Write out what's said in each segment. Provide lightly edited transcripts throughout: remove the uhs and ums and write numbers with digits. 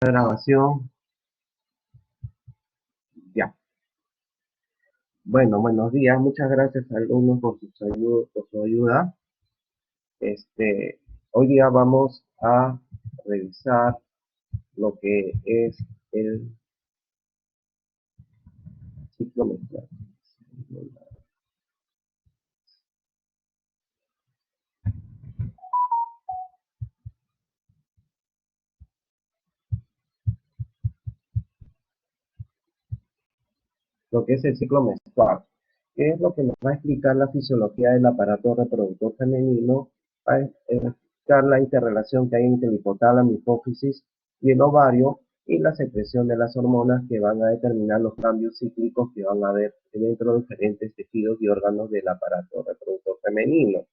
Grabación, ya. Bueno, buenos días. Muchas gracias, alumnos, por su ayuda. Hoy día vamos a revisar lo que es el ciclo menstrual. Lo que es el ciclo menstrual, que es lo que nos va a explicar la fisiología del aparato reproductor femenino, va a explicar la interrelación que hay entre el hipotálamo, hipófisis y el ovario, y la secreción de las hormonas que van a determinar los cambios cíclicos que van a haber dentro de diferentes tejidos y órganos del aparato reproductor femenino.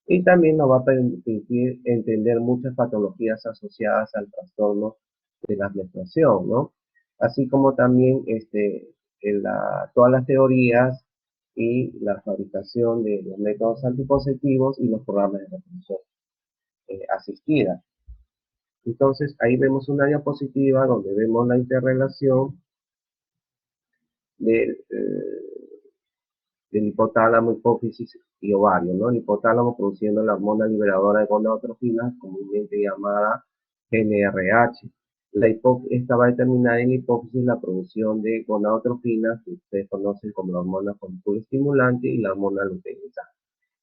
Y también nos va a permitir entender muchas patologías asociadas al trastorno de la menstruación, ¿no? Así como también todas las teorías y la fabricación de los métodos anticonceptivos y los programas de reproducción asistida. Entonces, ahí vemos una diapositiva donde vemos la interrelación del, del hipotálamo, hipófisis y ovario, ¿no? El hipotálamo produciendo la hormona liberadora de gonadotrofinas, comúnmente llamada GnRH. Esta va a determinar en la hipófisis la producción de gonadotrofinas, que ustedes conocen como la hormona folículo estimulante y la hormona luteinizante.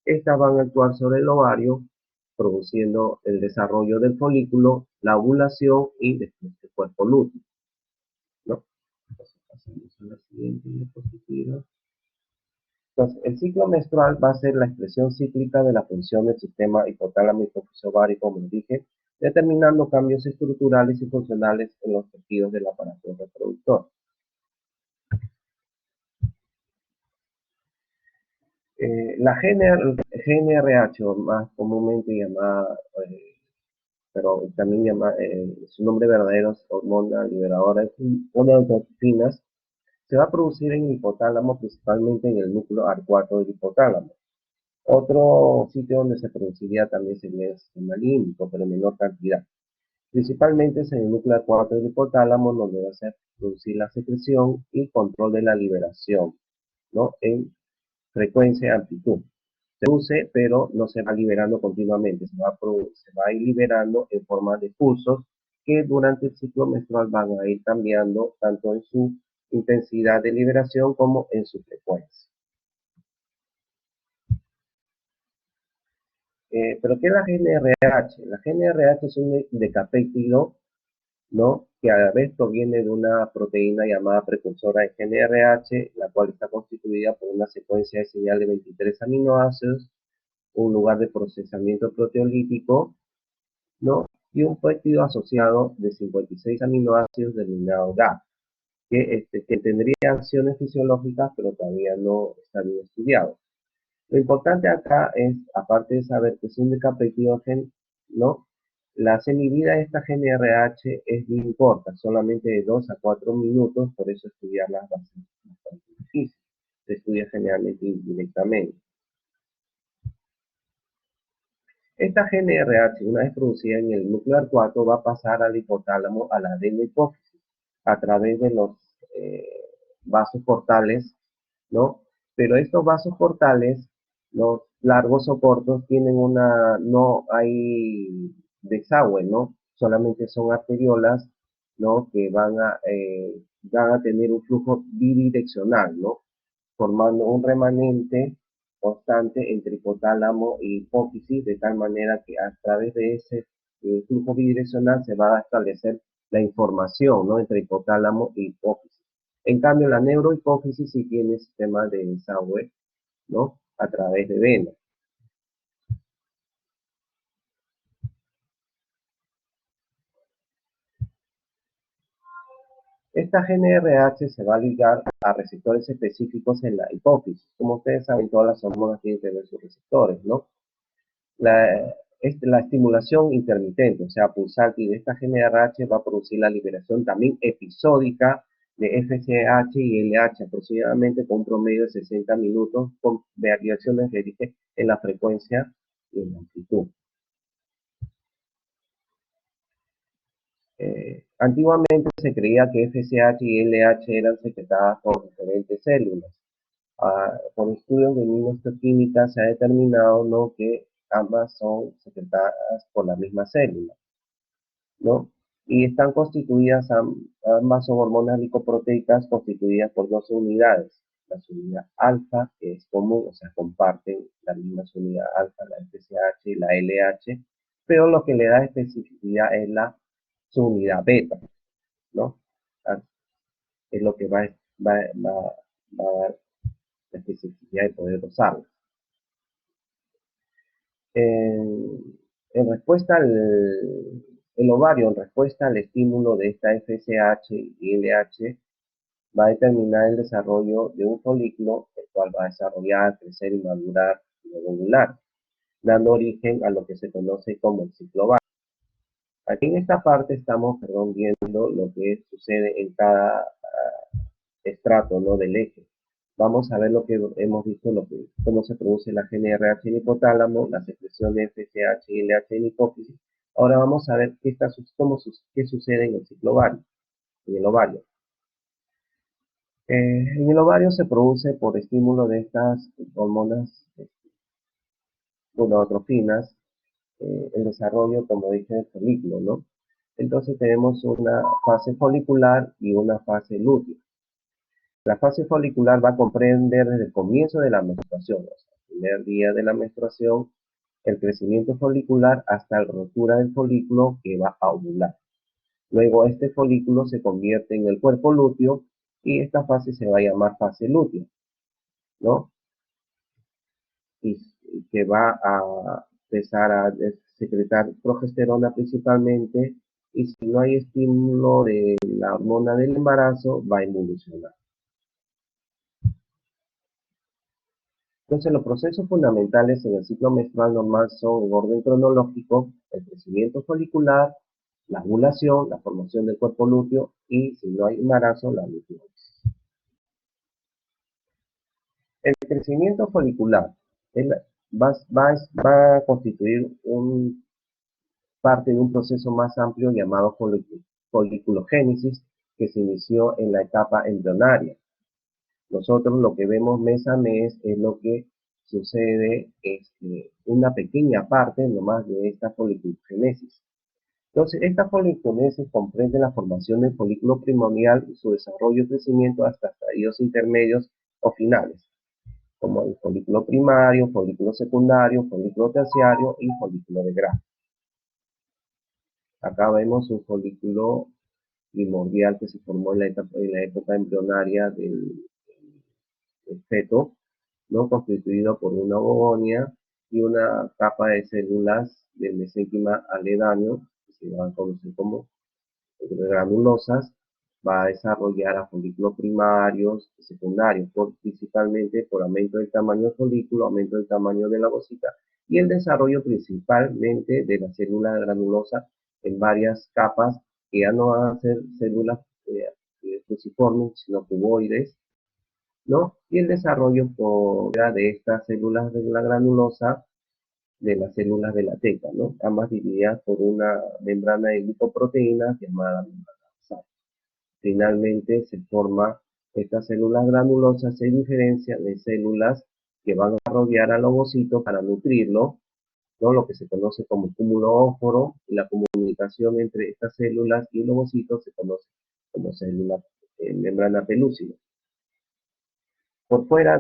Estas van a actuar sobre el ovario, produciendo el desarrollo del folículo, la ovulación y después el cuerpo lúteo, ¿no? Entonces, pasamos a la siguiente diapositiva. Entonces, el ciclo menstrual va a ser la expresión cíclica de la función del sistema hipotálamo hipófisis ovario, como dije, determinando cambios estructurales y funcionales en los tejidos del aparato reproductor. La GnRH, o más comúnmente llamada, pero también su nombre verdadero es hormona liberadora de gonadotrofinas, se va a producir en el hipotálamo, principalmente en el núcleo arcuato del hipotálamo. Otro sitio donde se produciría también sería el sistema límbico, pero en menor cantidad. Principalmente es en el núcleo arcuato del hipotálamo, donde va a ser producir la secreción y control de la liberación, ¿no? En frecuencia y amplitud. Se produce, pero no se va liberando continuamente, se va a ir liberando en forma de pulsos que durante el ciclo menstrual van a ir cambiando tanto en su intensidad de liberación como en su frecuencia. ¿Pero qué es la GnRH? La GnRH es un decapéptido, ¿no? Que a la vez proviene de una proteína llamada precursora de GnRH, la cual está constituida por una secuencia de señal de 23 aminoácidos, un lugar de procesamiento proteolítico, ¿no? Y un péptido asociado de 56 aminoácidos denominado GAP, que tendría acciones fisiológicas, pero todavía no está bien estudiado. Lo importante acá es, aparte de saber que es un decapeptidogen, ¿no? La semivida de esta GnRH es bien corta, solamente de 2 a 4 minutos, por eso estudiarlas va a ser bastante difícil. Se estudia generalmente indirectamente. Esta GnRH, una vez producida en el núcleo arcuato, va a pasar al hipotálamo, a la adenohipófisis, a través de los eh, vasos portales, ¿no? Pero estos vasos portales, los largos o cortos, no hay desagüe, ¿no? Solamente son arteriolas, ¿no? Que van a tener un flujo bidireccional, ¿no? Formando un remanente constante entre hipotálamo y hipófisis, de tal manera que a través de ese flujo bidireccional se va a establecer la información, ¿no? Entre hipotálamo y hipófisis. En cambio, la neurohipófisis sí tiene sistema de desagüe, ¿no? A través de venas. Esta GnRH se va a ligar a receptores específicos en la hipófisis. Como ustedes saben, todas las hormonas tienen que tener sus receptores, ¿no? La estimulación intermitente, o sea, pulsante de esta GnRH va a producir la liberación también episódica de FSH y LH, aproximadamente con un promedio de 60 minutos, con variaciones en la frecuencia y en la amplitud. Antiguamente se creía que FSH y LH eran secretadas por diferentes células. Por estudios de inmunohistoquímica se ha determinado, ¿no?, que ambas son secretadas por la misma célula, ¿no? Y están constituidas, ambas son hormonas lipoproteicas constituidas por dos unidades. La unidad alfa, que es común, o sea, comparten la misma unidad alfa, la FSH y la LH, pero lo que le da especificidad es la subunidad beta, ¿no? Ah, es lo que va a dar la especificidad de poder usarla. En respuesta el ovario, en respuesta al estímulo de esta FSH y LH, va a determinar el desarrollo de un folículo, el cual va a desarrollar, crecer y madurar y ovular, dando origen a lo que se conoce como el ciclo ovárico. Aquí en esta parte estamos, viendo lo que sucede en cada estrato, ¿no?, del eje. Vamos a ver lo que hemos visto, cómo se produce la GnRH en hipotálamo, la secreción de FSH y LH en hipófisis. Ahora vamos a ver qué sucede en el ciclo ovario, en el ovario. En el ovario se produce por estímulo de estas hormonas gonadotrofinas, el desarrollo, como dije, del folículo, ¿no? Entonces tenemos una fase folicular y una fase lútea. La fase folicular va a comprender desde el comienzo de la menstruación, o sea, el primer día de la menstruación, el crecimiento folicular hasta la rotura del folículo que va a ovular. Luego este folículo se convierte en el cuerpo lúteo y esta fase se va a llamar fase lútea, ¿no? Y que va a empezar a secretar progesterona principalmente, y si no hay estímulo de la hormona del embarazo, va a involucionar. Entonces, los procesos fundamentales en el ciclo menstrual normal son, en orden cronológico, el crecimiento folicular, la ovulación, la formación del cuerpo lúteo y, si no hay embarazo, la luteosis. El crecimiento folicular va a constituir parte de un proceso más amplio llamado foliculogénesis, que se inició en la etapa embrionaria. Nosotros lo que vemos mes a mes es lo que sucede, una pequeña parte nomás de esta foliculogénesis. Entonces, esta foliculogénesis comprende la formación del folículo primordial y su desarrollo y crecimiento hasta estadios intermedios o finales, como el folículo primario, folículo secundario, folículo terciario y folículo de grano. Acá vemos un folículo primordial que se formó en la época embrionaria del feto, ¿no?, constituido por una ovogonia y una capa de células del mesénquima aledaño, que se van a conocer como granulosas. Va a desarrollar a folículos primarios y secundarios, principalmente por aumento del tamaño del folículo, aumento del tamaño de la ovocita y el desarrollo principalmente de la célula granulosa en varias capas, que ya no van a ser células fusiformes, sino cuboides, ¿no? Y el desarrollo de estas células de la granulosa, de las células de la teca, ¿no?, ambas divididas por una membrana de lipoproteínas llamada membrana basal. Finalmente se forma estas células granulosas, se diferencian de células que van a rodear al ovocito para nutrirlo, ¿no?, lo que se conoce como cúmulo óforo, y la comunicación entre estas células y el ovocito se conoce como célula membrana pelúcida. Por fuera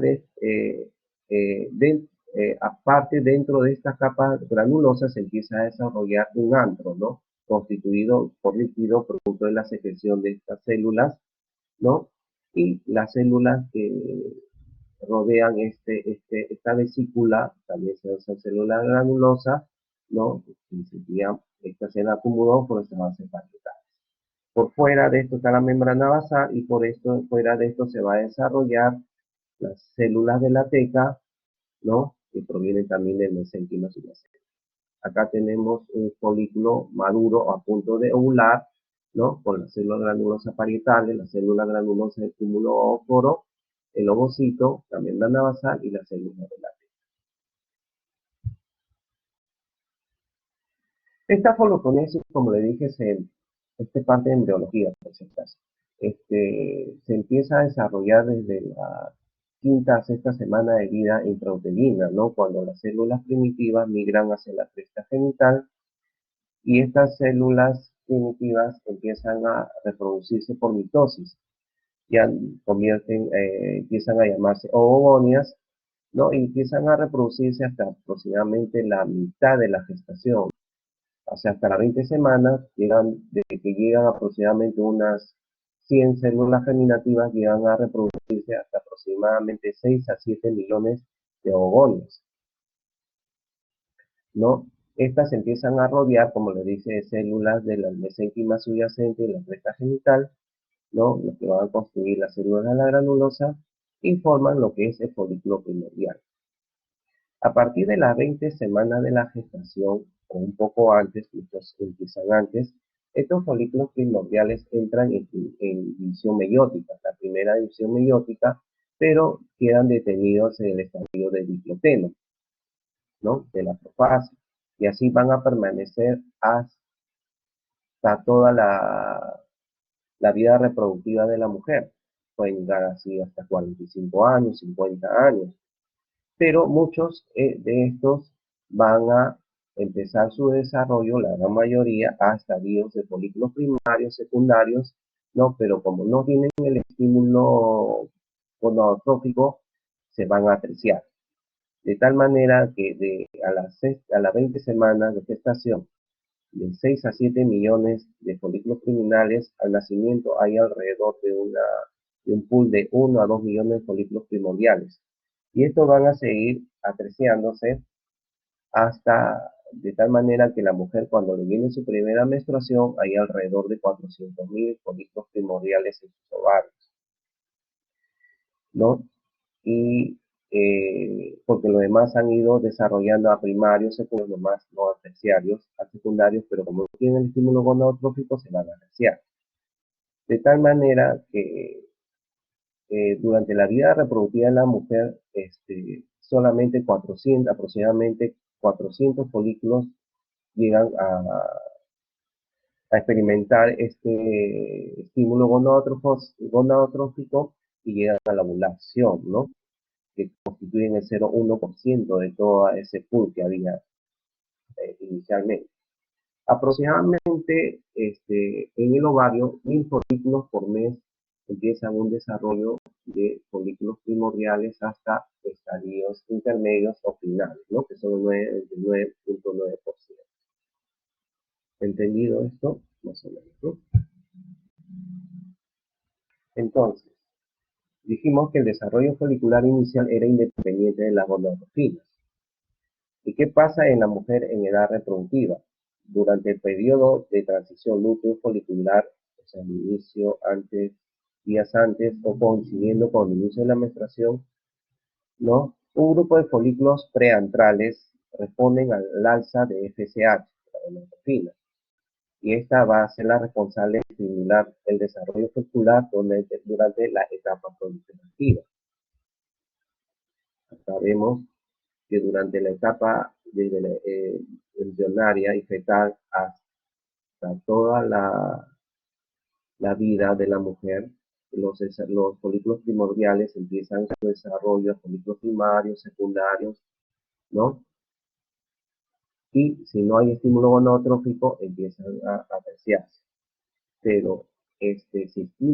aparte, dentro de esta capa granulosa se empieza a desarrollar un antro, ¿no?, constituido por líquido producto de la secreción de estas células, ¿no? Y las células que rodean esta vesícula también son células granulosas, ¿no? Estas en acumulado por estas bases parietales. Por fuera de esto está la membrana basal, y fuera de esto se va a desarrollar las células de la teca, ¿no?, que provienen también del mesénquima subacente. Acá tenemos un folículo maduro a punto de ovular, ¿no?, con las células granulosas parietales, las células granulosas del cúmulo óforo, el ovocito, la membrana basal y las células de la teca. Esta foliculogenesis, como le dije, se esta parte de embriología, por si acaso. Se empieza a desarrollar desde la quinta a sexta semana de vida intrauterina, ¿no? Cuando las células primitivas migran hacia la cresta genital y estas células primitivas empiezan a reproducirse por mitosis, ya empiezan a llamarse oogonias, ¿no? Y empiezan a reproducirse hasta aproximadamente la mitad de la gestación, o sea, hasta las 20 semanas, desde que llegan aproximadamente unas 100 células germinativas, llegan a reproducirse hasta aproximadamente 6 a 7 millones de oogonios, ¿no? Estas empiezan a rodear, como le dice, células del mesénquima subyacente de la cresta genital, ¿no? Lo que van a construir las células de la granulosa y forman lo que es el folículo primordial. A partir de las 20 semanas de la gestación, o un poco antes, muchos empiezan antes, estos folículos primordiales entran en división meiótica, la primera división meiótica, pero quedan detenidos en el estadio de diploteno, ¿no? De la profase, y así van a permanecer hasta toda la vida reproductiva de la mujer. Pueden llegar así hasta 45 años, 50 años. Pero muchos de estos van a empezar su desarrollo, la gran mayoría, a estadios de folículos primarios, secundarios, ¿no? Pero como no tienen el estímulo gonadotrófico, se van a apreciar. De tal manera que a las 20 semanas de gestación, de 6 a 7 millones de folículos criminales, al nacimiento hay alrededor de un pool de 1 a 2 millones de folículos primordiales. Y estos van a seguir apreciándose hasta de tal manera que la mujer, cuando le viene su primera menstruación, hay alrededor de 400.000 folículos primordiales en sus ovarios, ¿no? Y porque los demás han ido desarrollando a primarios, secundarios, los más no a terciarios, a secundarios, pero como no tienen el estímulo gonadotrófico, se van a apreciar. De tal manera que durante la vida reproductiva de la mujer, solamente aproximadamente 400 folículos llegan a experimentar este estímulo gonadotrófico y llegan a la ovulación, ¿no? Que constituyen el 0,1% de todo ese pool que había inicialmente. Aproximadamente en el ovario, 1000 folículos por mes empiezan un desarrollo de folículos primordiales hasta estadios intermedios o finales, ¿no? Que son el 9.9%. ¿Entendido esto? Más o menos, ¿no? Entonces, dijimos que el desarrollo folicular inicial era independiente de las gonadotrofinas. ¿Y qué pasa en la mujer en edad reproductiva? Durante el periodo de transición lúteo folicular, o sea, el inicio días antes o coincidiendo con el inicio de la menstruación, ¿no? Un grupo de folículos preantrales responden al alza de FSH, la gonadotrofina, y esta va a ser la responsable de estimular el desarrollo folicular durante la etapa proliferativa. Sabemos que durante la etapa embrionaria y fetal hasta toda la vida de la mujer, los folículos primordiales empiezan su desarrollo, folículos primarios, secundarios, ¿no? Y si no hay estímulo gonadotrófico, empiezan a apreciarse. Pero si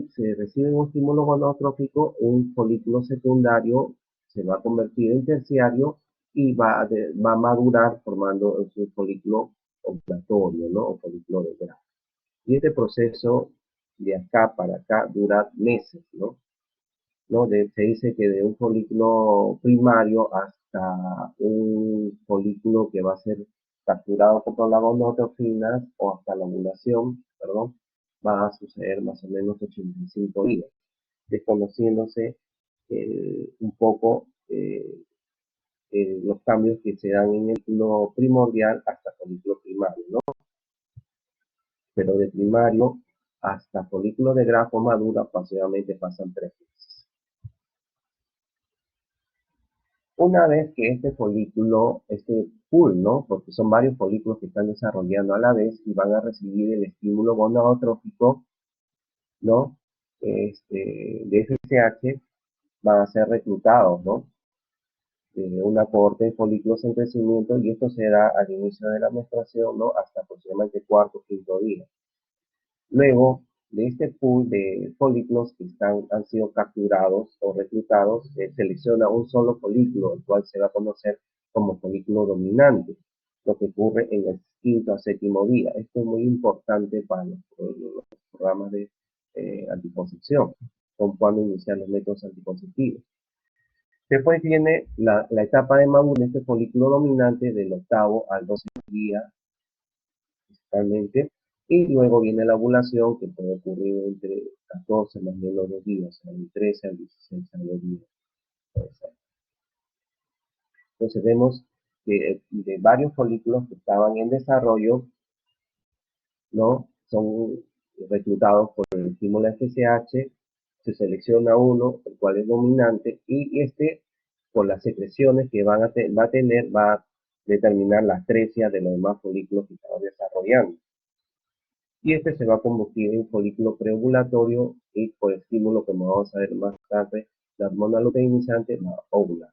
se recibe un estímulo gonadotrófico, un folículo secundario se va a convertir en terciario y va a madurar formando su folículo ovulatorio, ¿no? O folículo de grado. Y este proceso de acá para acá dura meses, ¿no? Se dice que de un folículo primario hasta un folículo que va a ser capturado por las gonadotrofinas o hasta la ovulación, perdón, va a suceder más o menos 85 días, desconociéndose un poco los cambios que se dan en el folículo primordial hasta folículo primario, ¿no? Pero de primario hasta folículo de grafo madura aproximadamente pasan 3 meses. Una vez que este folículo, este pool, ¿no? Porque son varios folículos que están desarrollando a la vez y van a recibir el estímulo gonadotrófico, ¿no? De FSH, van a ser reclutados, ¿no? Una cohorte de folículos en crecimiento, y esto se da al inicio de la menstruación, ¿no? Hasta aproximadamente cuarto o quinto día. Luego de este pool de folículos que han sido capturados o reclutados, se selecciona un solo folículo, el cual se va a conocer como folículo dominante, lo que ocurre en el quinto a séptimo día. Esto es muy importante para los programas de anticoncepción, con cuando iniciar los métodos anticonceptivos. Después viene la etapa de madurez de este folículo dominante del octavo al 12 día, principalmente, y luego viene la ovulación, que puede ocurrir entre 14 más o menos 2 días, o del 13 al 16 a 2 días. Entonces vemos que de varios folículos que estaban en desarrollo, ¿no? Son reclutados por el estímulo FSH, se selecciona uno, el cual es dominante, y por las secreciones que va a tener, va a determinar la atresia de los demás folículos que estaban desarrollando. Y se va a convertir en folículo preovulatorio, y por estímulo, como vamos a ver más tarde, la hormona luteinizante va a ovular.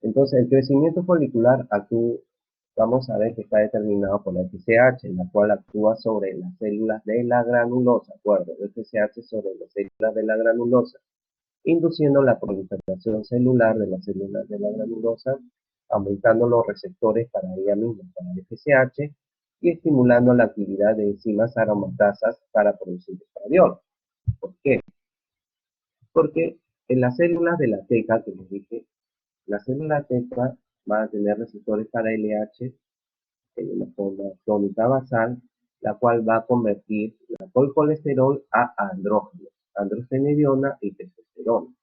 Entonces, el crecimiento folicular vamos a ver que está determinado por la FSH, la cual actúa sobre las células de la granulosa, acuerdo, FSH sobre las células de la granulosa, induciendo la proliferación celular de las células de la granulosa, aumentando los receptores para ella misma, para el FSH, y estimulando la actividad de enzimas aromatasas para producir estradiol. ¿Por qué? Porque en las células de la teca, que les dije, las células teca van a tener receptores para LH en una forma tónica basal, la cual va a convertir la colesterol a andrógenos, androstenediona y testosterona.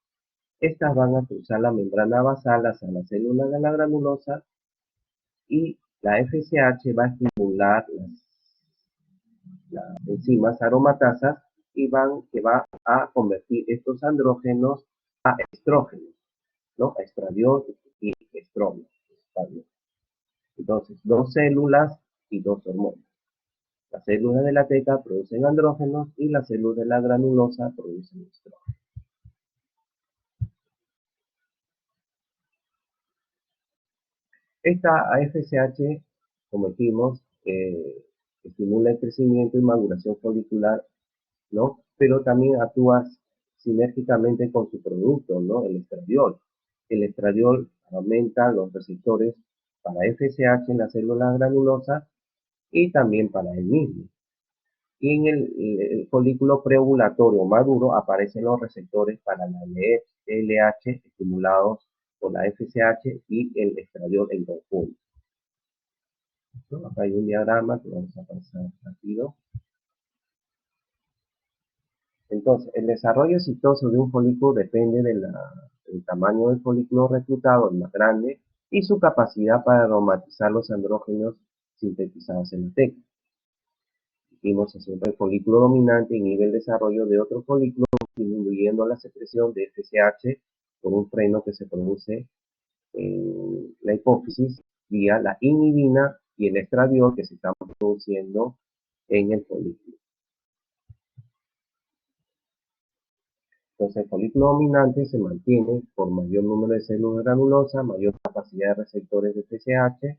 Estas van a cruzar la membrana basal hacia la célula de la granulosa, y la FSH va a estimular las enzimas aromatasas que va a convertir estos andrógenos a estrógenos, ¿no? A estradiol y estrógeno. Entonces, dos células y dos hormonas. Las células de la teca producen andrógenos y las células de la granulosa producen estrógenos. Esta FSH, como dijimos, estimula el crecimiento y maduración folicular, ¿no? Pero también actúa sinérgicamente con su producto, ¿no? El estradiol. El estradiol aumenta los receptores para FSH en la célula granulosa y también para el mismo. Y en el folículo preovulatorio maduro aparecen los receptores para la LH estimulados por la FSH y el estradiol en conjunto. Acá hay un diagrama que vamos a pasar rápido. Entonces, el desarrollo exitoso de un folículo depende del tamaño del folículo reclutado, el más grande, y su capacidad para aromatizar los andrógenos sintetizados en la teca. Dijimos siempre el folículo dominante inhibe el desarrollo de otros folículos, disminuyendo la secreción de FSH por un freno que se produce en la hipófisis vía la inhibina y el estradiol que se están produciendo en el folículo. Entonces, el folículo dominante se mantiene por mayor número de células granulosas, mayor capacidad de receptores de FSH,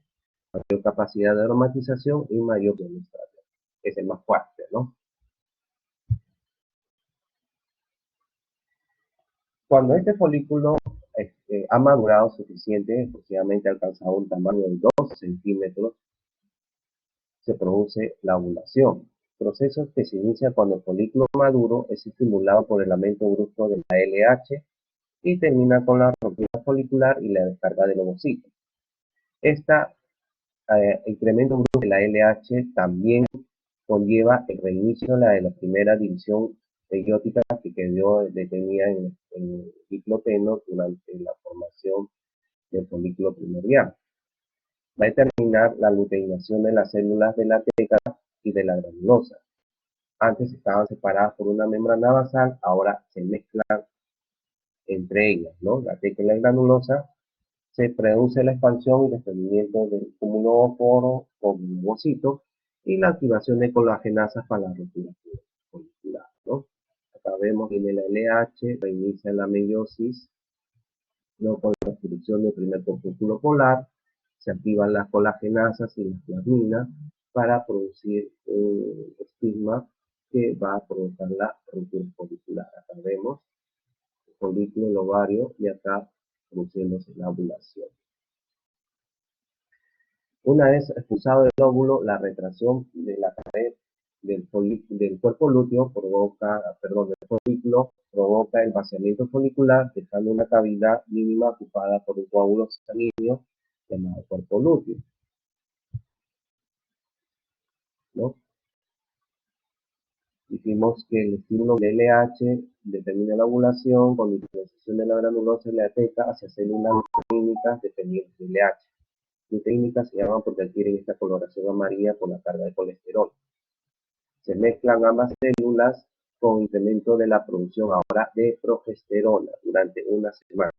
mayor capacidad de aromatización y mayor estradiol. Es el más fuerte, ¿no? Cuando este folículo ha madurado suficiente, aproximadamente alcanzado un tamaño de 2 centímetros, se produce la ovulación, proceso que se inicia cuando el folículo maduro es estimulado por el aumento brusco de la LH y termina con la ruptura folicular y la descarga del ovocito. Este incremento brusco de la LH también conlleva el reinicio de la primera división meiótica que quedó detenida en el diploteno durante la formación del folículo primordial. Va a determinar la luteinación de las células de la teca y de la granulosa. Antes estaban separadas por una membrana basal, ahora se mezclan entre ellas, ¿no? La teca y la granulosa Se produce la expansión y desprendimiento del cumulóforo o globocito y la activación de colagenasas para la ruptura folicular, ¿no? Acá vemos que en el LH reinicia la meiosis, ¿no? Con la construcción del primer corpúsculo polar, se activan las colagenasas y las plasminas para producir un estigma que va a provocar la ruptura folicular. Acá vemos el folículo, el ovario y acá produciéndose la ovulación. Una vez expulsado el óvulo, la retracción de la pared del cuerpo lúteo del folículo provoca el vaciamiento folicular, dejando una cavidad mínima ocupada por un coágulo sanguíneo llamado cuerpo lúteo, ¿no? Dijimos que el estímulo del LH determina la ovulación con diferenciación de la granulosa y la teta hacia células clínicas dependientes del LH. Luteínicas se llaman porque adquieren esta coloración amarilla por la carga de colesterol. Se mezclan ambas células con incremento de la producción ahora de progesterona durante una semana.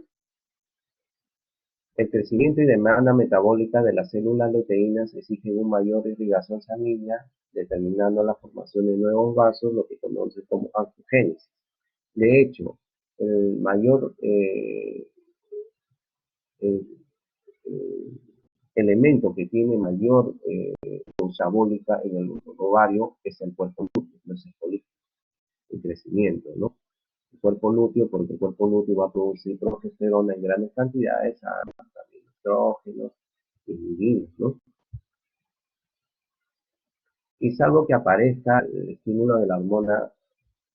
El crecimiento y demanda metabólica de las células luteínas exigen una mayor irrigación sanguínea, determinando la formación de nuevos vasos, lo que conoce como angiogénesis. De hecho, el mayor elemento que tiene mayor metabólica en el ovario es el cuerpo lúteo, no es el folículo, el crecimiento, ¿no? El cuerpo lúteo, porque el cuerpo lúteo va a producir progesterona en grandes cantidades, además también estrógenos y libidinas, ¿no? Y salvo que aparezca el estímulo de la hormona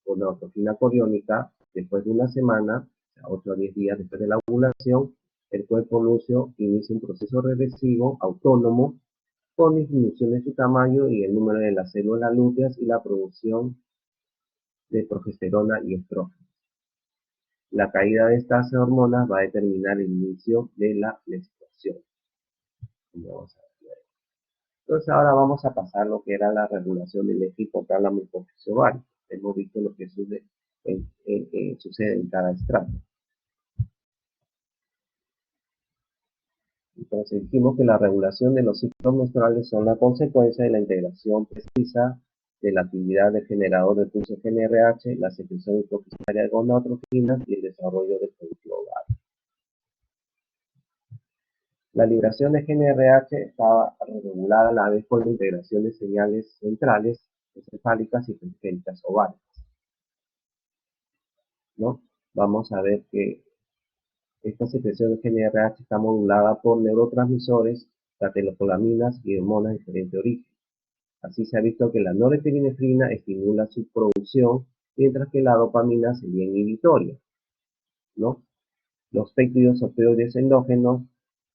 gonadotropina coriónica, después de una semana, o sea, 8 a 10 días después de la ovulación, el cuerpo lúteo inicia un proceso regresivo autónomo con disminución de su tamaño y el número de las células lúteas y la producción de progesterona y estrógeno. La caída de estas hormonas va a determinar el inicio de la menstruación. Entonces ahora vamos a pasar lo que era la regulación del eje hipotálamo hipófisis ovario. Hemos visto lo que sucede en cada estrato. Entonces dijimos que la regulación de los ciclos menstruales son la consecuencia de la integración precisa de la actividad del generador de pulso GnRH, la secreción hipofisaria de gonadotrofinas y el desarrollo del folículo ovario. La liberación de GnRH estaba regulada a la vez por la integración de señales centrales, encefálicas y periféricas ováricas, ¿no? Vamos a ver que esta secreción de GnRH está modulada por neurotransmisores, catecolaminas y hormonas de diferente origen. Así se ha visto que la norepinefrina estimula su producción, mientras que la dopamina sería inhibitoria, ¿no? Los péptidos opioides endógenos,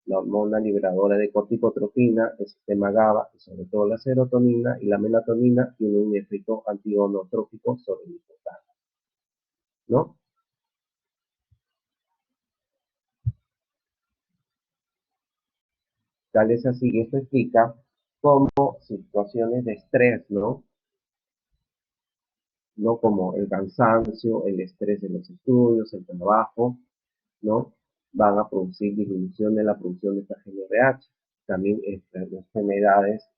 la hormona liberadora de corticotropina, el sistema GABA y sobre todo la serotonina y la melatonina tienen un efecto antigonotrópico sobre el hipotálamo, ¿no? Tal es así, esto explica cómo situaciones de estrés, ¿no? ¿No? Como el cansancio, el estrés de los estudios, el trabajo, ¿no? Van a producir disminución de la producción de esta GnRH. También enfermedades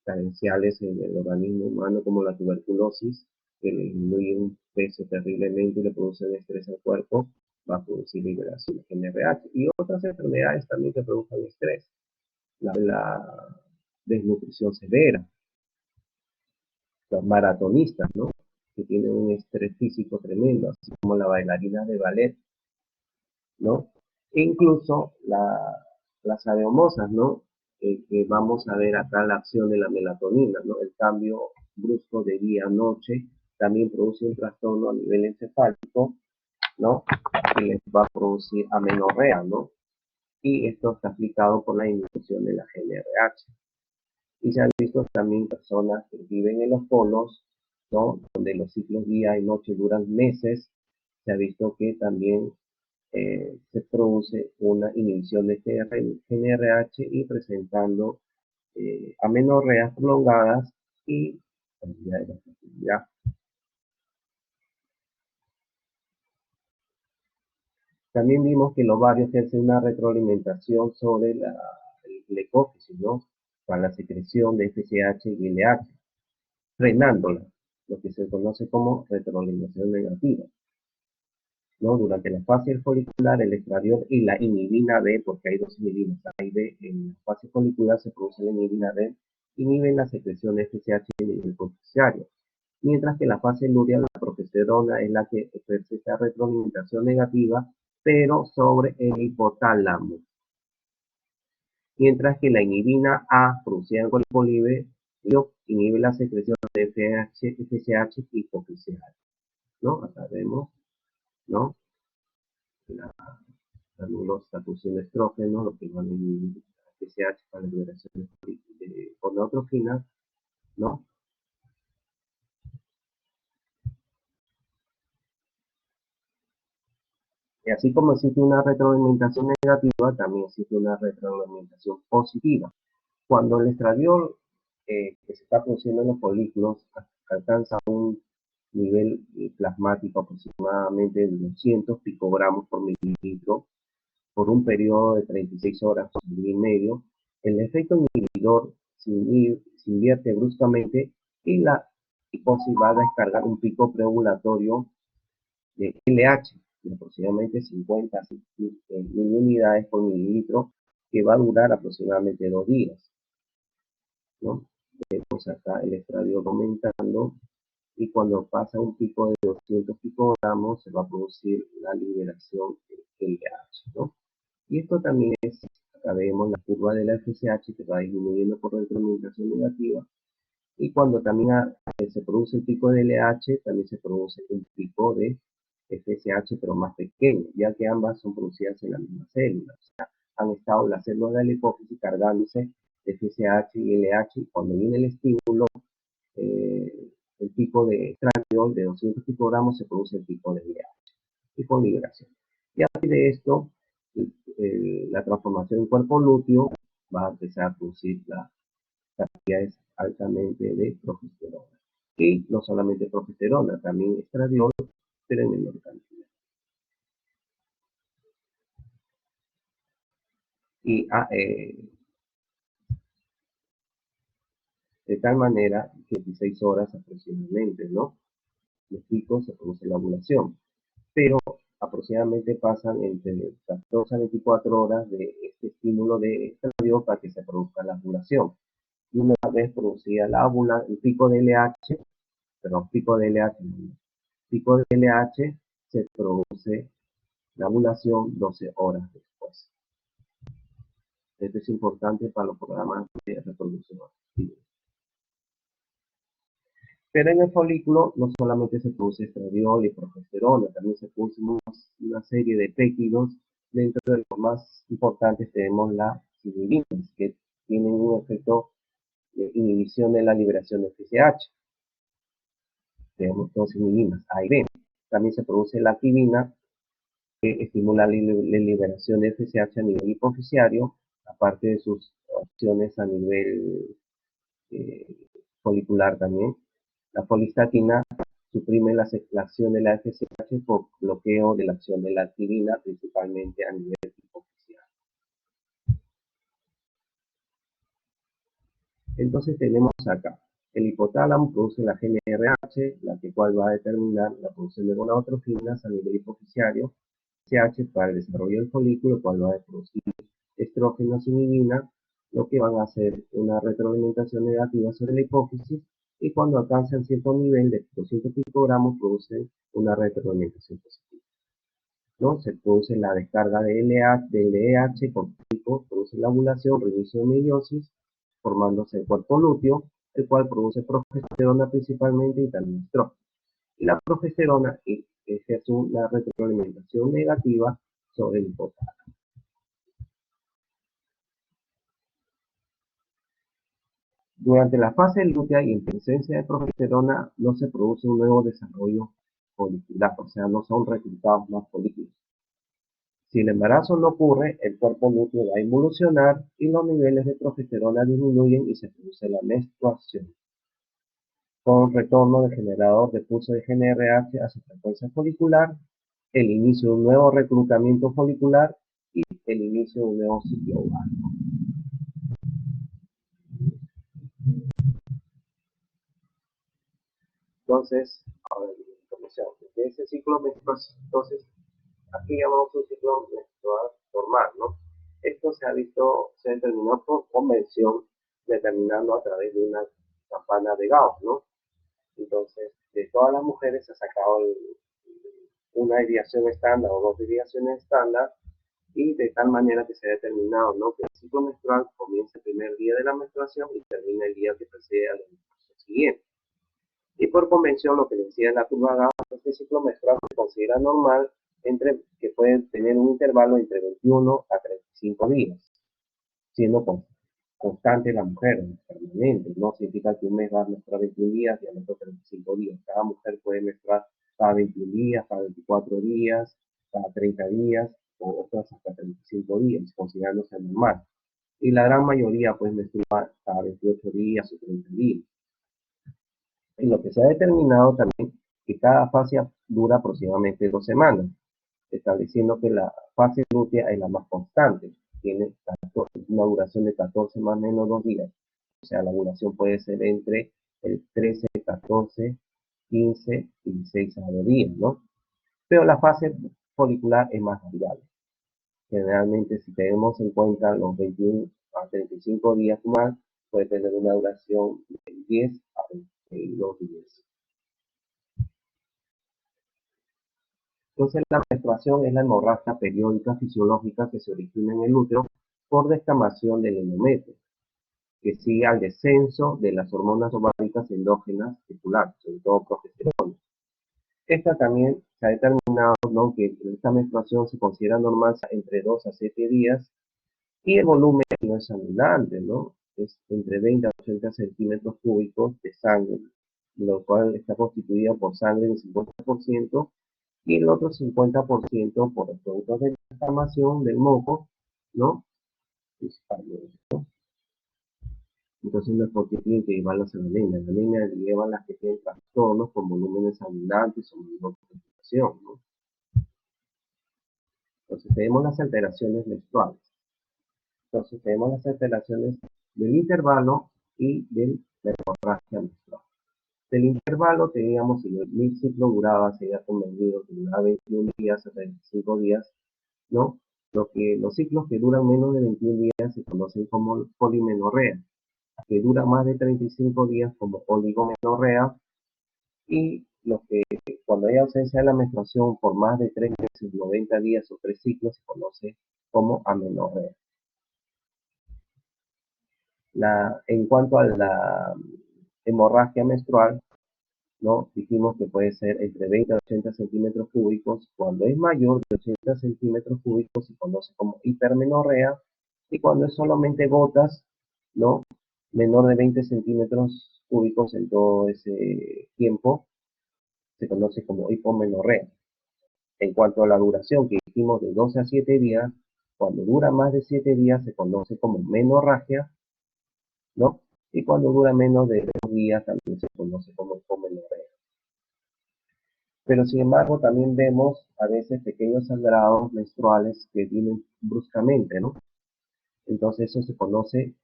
carenciales en el organismo humano como la tuberculosis, que le disminuye un peso terriblemente y le producen estrés al cuerpo, va a producir liberación de GnRH. Y otras enfermedades también que produzcan estrés. La desnutrición severa, los maratonistas, ¿no? Que tienen un estrés físico tremendo, así como la bailarina de ballet, ¿no? E incluso las adeomosas, ¿no? Que vamos a ver acá la acción de la melatonina, ¿no? El cambio brusco de día a noche también produce un trastorno a nivel encefálico, ¿no? Que les va a producir amenorrea, ¿no? Y esto está explicado por la inhibición de la GnRH. Y se han visto también personas que viven en los polos, ¿no? Donde los ciclos día y noche duran meses. Se ha visto que también se produce una inhibición de GnRH y presentando amenorreas prolongadas y pérdida de la fertilidad. También vimos que el ovario ejerce una retroalimentación sobre la hipófisis, ¿no? Para la secreción de FSH y LH, frenándola, lo que se conoce como retroalimentación negativa, ¿no? Durante la fase folicular, el estradiol y la inhibina B, porque hay dos inhibinas, A y B, en la fase folicular se produce la inhibina B, inhiben la secreción de FSH en el hipoficiario, mientras que en la fase lútea la progesterona es la que ejerce esta retroalimentación negativa, pero sobre el hipotálamo, mientras que la inhibina A, producida en el polibe, inhibe la secreción de FSH hipofisial, ¿no? Acá vemos, ¿no? La la función de estrógeno, lo que van a inhibir FSH para la liberación de gonadotrofinas, ¿no? Y así como existe una retroalimentación negativa, también existe una retroalimentación positiva. Cuando el estradiol que se está produciendo en los folículos alcanza un nivel plasmático aproximadamente de 200 picogramos por mililitro por un periodo de 36 horas y medio, el efecto inhibidor se invierte bruscamente y la hiposis va a descargar un pico preovulatorio de LH de aproximadamente 50 mil unidades por mililitro que va a durar aproximadamente 2 días, ¿no? Vemos acá el estradiol aumentando y cuando pasa un pico de 200 picogramos se va a producir la liberación de LH, ¿no? Y esto también es, acá vemos la curva de la FSH que va disminuyendo por retroalimentación negativa y cuando también se produce el pico de LH, también se produce un pico de FSH pero más pequeño, ya que ambas son producidas en la misma célula. O sea, han estado las células de la hipófisis cargándose de FSH y LH y cuando viene el estímulo, el pico de estradiol de 200 picogramos se produce el pico de LH y con liberación. Y a partir de esto, la transformación en cuerpo lúteo va a empezar a producir las cantidades altamente de progesterona. Y no solamente progesterona, también estradiol, pero en menor cantidad. Y de tal manera que 16 horas aproximadamente, ¿no? Los picos se produce la ovulación, pero aproximadamente pasan entre 14 a 24 horas de este estímulo de estradiol para que se produzca la ovulación. Y una vez producida la óvula, el pico de LH, perdón, pico de LH se produce la ovulación 12 horas después. Esto es importante para los programas de reproducción activa. Pero en el folículo no solamente se produce estradiol y progesterona, también se produce una serie de péptidos. Dentro de los más importantes tenemos las inhibinas, que tienen un efecto de inhibición de la liberación de FSH. Tenemos dos inhibinas, A y B. También se produce la activina, que estimula la liberación de FSH a nivel hipofisiario, aparte de sus acciones a nivel eh, folicular también. La folistatina suprime la acción de la FSH por bloqueo de la acción de la activina, principalmente a nivel hipofisiario. Entonces tenemos acá, el hipotálamo produce la GnRH, la cual va a determinar la producción de gonadotrofinas a nivel hipofisiario, FSH para el desarrollo del folículo, cual va a producir estrógenos y inhibina, lo que van a hacer una retroalimentación negativa sobre la hipófisis y cuando alcanzan cierto nivel de 200 picogramos producen una retroalimentación positiva, ¿no? Se produce la descarga de LH con pico, produce la ovulación, reinicio de meiosis, formándose el cuerpo lúteo, el cual produce progesterona principalmente y también estrógeno. Y la progesterona ejerce una retroalimentación negativa sobre el hipotálamo. Durante la fase lútea y en presencia de progesterona no se produce un nuevo desarrollo folicular, o sea, no son reclutados más folículos. Si el embarazo no ocurre, el cuerpo lúteo va a involucionar y los niveles de progesterona disminuyen y se produce la menstruación, con retorno del generador de pulso de GnRH a su frecuencia folicular el inicio de un nuevo reclutamiento folicular y el inicio de un nuevo ciclo ovárico. Entonces, ahora la información. De ese ciclo menstrual, entonces, aquí llamamos un ciclo menstrual normal, ¿no? Esto se ha determinado por convención, determinando a través de una campana de Gauss, ¿no? Entonces, de todas las mujeres se ha sacado una desviación estándar o dos desviaciones estándar, y de tal manera que se ha determinado, ¿no?, que el ciclo menstrual comienza el primer día de la menstruación y termina el día que precede a la menstruación siguiente. Y por convención, lo que decía la curva Gauss, este ciclo menstrual se considera normal, que puede tener un intervalo entre 21 a 35 días, siendo constante la mujer, permanente. No significa que un mes va a menstruar 21 días y al otro 35 días. Cada mujer puede menstruar cada 21 días, cada 24 días, cada 30 días, o otras hasta 35 días, considerándose normal. Y la gran mayoría puede menstruar cada 28 días o 30 días. En lo que se ha determinado también que cada fase dura aproximadamente 2 semanas, estableciendo que la fase lútea es la más constante, tiene una duración de 14 más o menos 2 días. O sea, la duración puede ser entre el 13, 14, 15 y 16 días, ¿no? Pero la fase folicular es más variable. Generalmente, si tenemos en cuenta los 21 a 35 días más, puede tener una duración de 10 a 22 días. Entonces, la menstruación es la hemorragia periódica fisiológica que se origina en el útero por descamación del endometrio, que sigue al descenso de las hormonas ováricas endógenas titulares, sobre todo progesterona. Esta también se ha determinado, ¿no?, que esta menstruación se considera normal entre 2 a 7 días y el volumen no es abundante, ¿no? Es entre 20 a 80 centímetros cúbicos de sangre, lo cual está constituido por sangre en 50% y el otro 50% por los productos de inflamación del moco, ¿no? Entonces no es porque tienen que llevar las anemias. Las anemias llevan las que tienen trastornos con volúmenes abundantes o menor concentración, ¿no? Entonces tenemos las alteraciones menstruales. Entonces tenemos las alteraciones del intervalo y de la hemorragia menstrual. Del intervalo teníamos, si el ciclo duraba, se había convenido que duraba 21 días a 35 días, ¿no? Los ciclos que duran menos de 21 días se conocen como polimenorrea, que dura más de 35 días como oligomenorrea, y los que cuando hay ausencia de la menstruación por más de 3 meses, 90 días o 3 ciclos se conoce como amenorrea. En cuanto a la hemorragia menstrual, ¿no?, dijimos que puede ser entre 20 a 80 centímetros cúbicos. Cuando es mayor de 80 centímetros cúbicos se conoce como hipermenorrea, y cuando es solamente gotas, ¿no?, menor de 20 centímetros cúbicos en todo ese tiempo, se conoce como hipomenorrea. En cuanto a la duración, que dijimos de 12 a 7 días, cuando dura más de 7 días se conoce como menorragia, ¿no? Y cuando dura menos de 2 días también se conoce como hipomenorrea. Pero sin embargo también vemos a veces pequeños sangrados menstruales que vienen bruscamente, ¿no? Entonces eso se conoce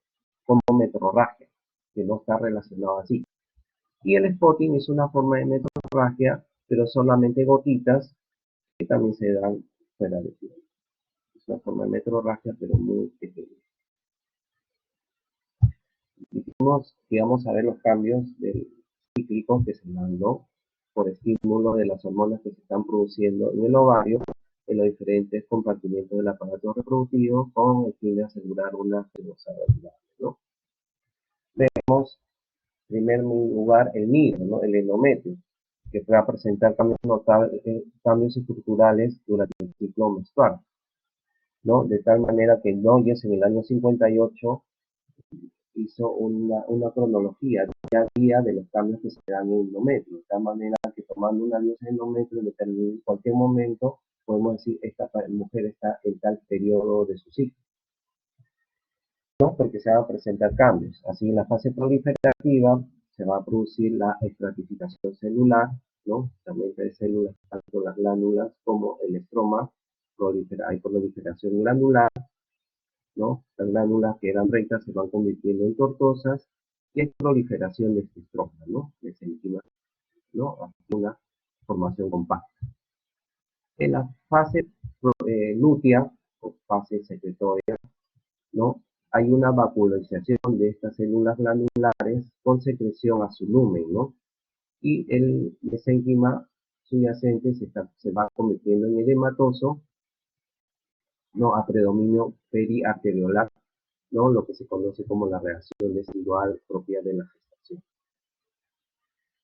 como metrorragia, que no está relacionado así. Y el spotting es una forma de metrorragia, pero solamente gotitas que también se dan fuera de piel. Es una forma de metrorragia, pero muy pequeña. Dijimos que vamos a ver los cambios cíclicos que se dan, ¿no?, por estímulo de las hormonas que se están produciendo en el ovario, en los diferentes compartimentos del aparato reproductivo, con el fin de asegurar una fertilidad, ¿no? Vemos, en primer lugar, el nido, ¿no?, el endometrio, que va a presentar cambios estructurales durante el ciclo menstrual, ¿no? De tal manera que Noyes en el año 58 hizo una cronología día de los cambios que se dan en el endometrio, de tal manera que tomando una biopsia de endometrio en cualquier momento podemos decir esta mujer está en tal periodo de su ciclo, ¿no?, porque se van a presentar cambios. Así, en la fase proliferativa se va a producir la estratificación celular, ¿no? También hay células, tanto las glándulas como el estroma, hay proliferación glandular, ¿no? Las glándulas que eran rectas se van convirtiendo en tortuosas y hay proliferación de este estroma, ¿no? De encima, ¿no? Una formación compacta. En la fase lútea o fase secretoria, ¿no? Hay una vacuolización de estas células glandulares con secreción a su lumen, ¿no? Y el mesénquima subyacente se va convirtiendo en edematoso, ¿no? A predominio periarteriolar, ¿no? Lo que se conoce como la reacción residual propia de la gestación.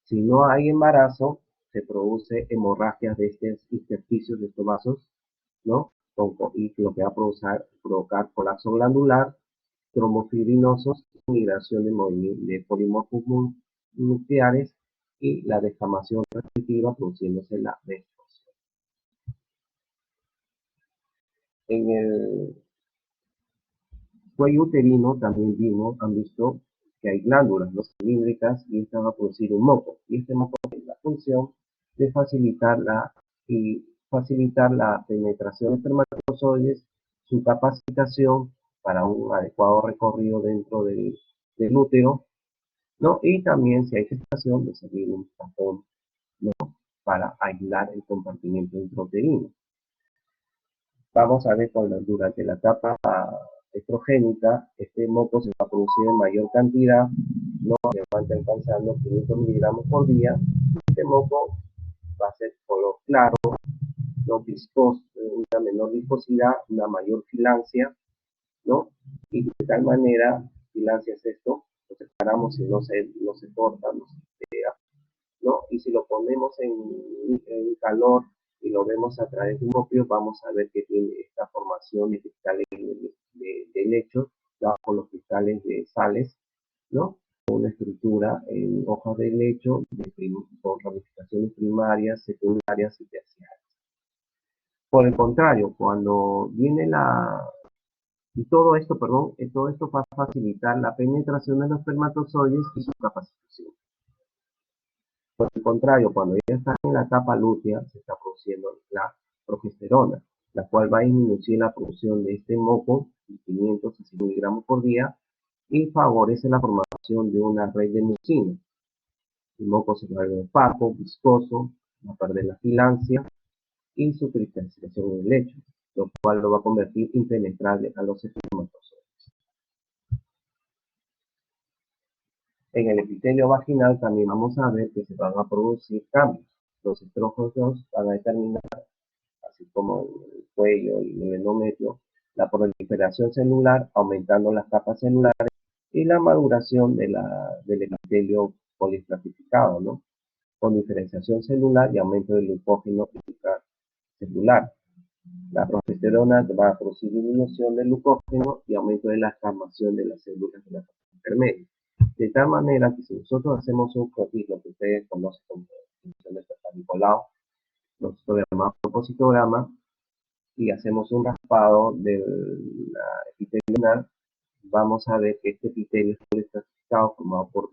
Si no hay embarazo, se produce hemorragias de estos intersticios de estos vasos, ¿no? Y lo que va a provocar colapso glandular, trombofibrinosos, migración de polimorfos nucleares y la descamación respectiva produciéndose la menstruación. En el cuello uterino también han visto que hay glándulas no cilíndricas y estas van a producir un moco. Y este moco tiene la función de facilitar la penetración de espermatozoides, su capacitación para un adecuado recorrido dentro del útero, ¿no? Y también, si hay gestación, de servir un tampón, ¿no? Para aislar el compartimiento intrauterino. Vamos a ver durante la etapa estrogénica, este moco se va a producir en mayor cantidad, no se va alcanzando 500 miligramos por día. Este moco va a ser color claro, no viscoso, una menor viscosidad, una mayor filancia, ¿no? Y de tal manera, filancia es esto, lo separamos y no se corta, no se pega, ¿no? Y si lo ponemos en calor y lo vemos a través de un opio, vamos a ver que tiene esta formación de cristales de lecho bajo los cristales de sales, ¿no? Una estructura en hojas de lecho con ramificaciones primarias, secundarias y terciarias. Por el contrario, cuando viene todo esto va a facilitar la penetración de los espermatozoides y su capacitación. Por el contrario, cuando ya está en la etapa lútea, se está produciendo la progesterona, la cual va a disminuir la producción de este moco, 500 a 100 miligramos por día, y favorece la formación de una red de mucina. El moco se vuelve opaco, viscoso, va a perder la filancia y su cristalización en el lecho, lo cual lo va a convertir impenetrable a los espermatozoides. En el epitelio vaginal también vamos a ver que se van a producir cambios. Los estrógenos van a determinar, así como en el cuello y en el endometrio, la proliferación celular, aumentando las capas celulares y la maduración del epitelio polistratificado, ¿no? Con diferenciación celular y aumento del glucógeno celular. La progesterona va a producir disminución del glucógeno y aumento de la inflamación de las células de la capa intermedia. De tal manera que si nosotros hacemos un croquis, lo que ustedes conocen como función de Nicolau, nosotros llamamos propósitograma, y hacemos un raspado del epitelio lunar, vamos a ver que este epitelio es polistratificado formado por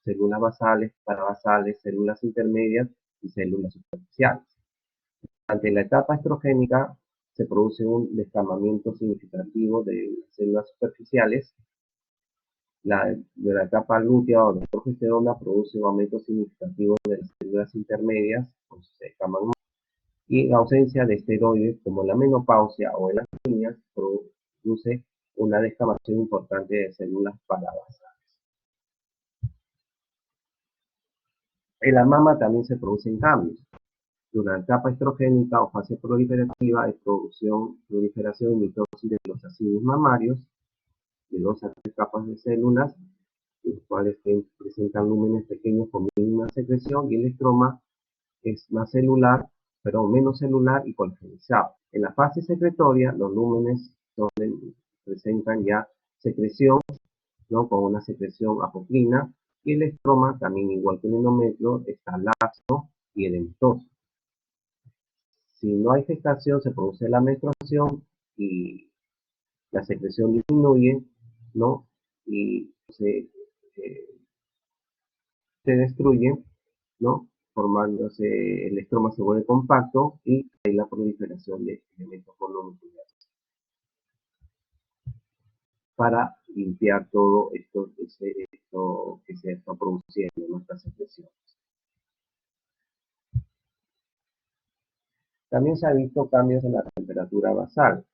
células basales, parabasales, células intermedias y células superficiales. Ante la etapa estrogénica se produce un descamamiento significativo de las células superficiales. De la etapa lútea o de progesterona produce un aumento significativo de las células intermedias, pues se descaman más. Y la ausencia de esteroides como la menopausia o en las niñas produce una descamación importante de células parabasales. En la mama también se producen cambios. Durante la etapa estrogénica o fase proliferativa hay proliferación y mitosis de los acidos mamarios, de 2 a 3 capas de células, los cuales presentan lúmenes pequeños con mínima secreción, y el estroma es más celular, pero menos celular y colegenizado. En la fase secretoria, los lúmenes presentan ya secreción, ¿no? Con una secreción apocrina, y el estroma, también igual que el endometrio, está laxo y edematoso. Si no hay gestación, se produce la menstruación y la secreción disminuye, ¿no? Y se destruye, ¿no? formándose, el estroma se vuelve compacto y hay la proliferación de elementos mononucleares para limpiar todo esto que se está produciendo en nuestras secreciones. También se han visto cambios en la temperatura basal,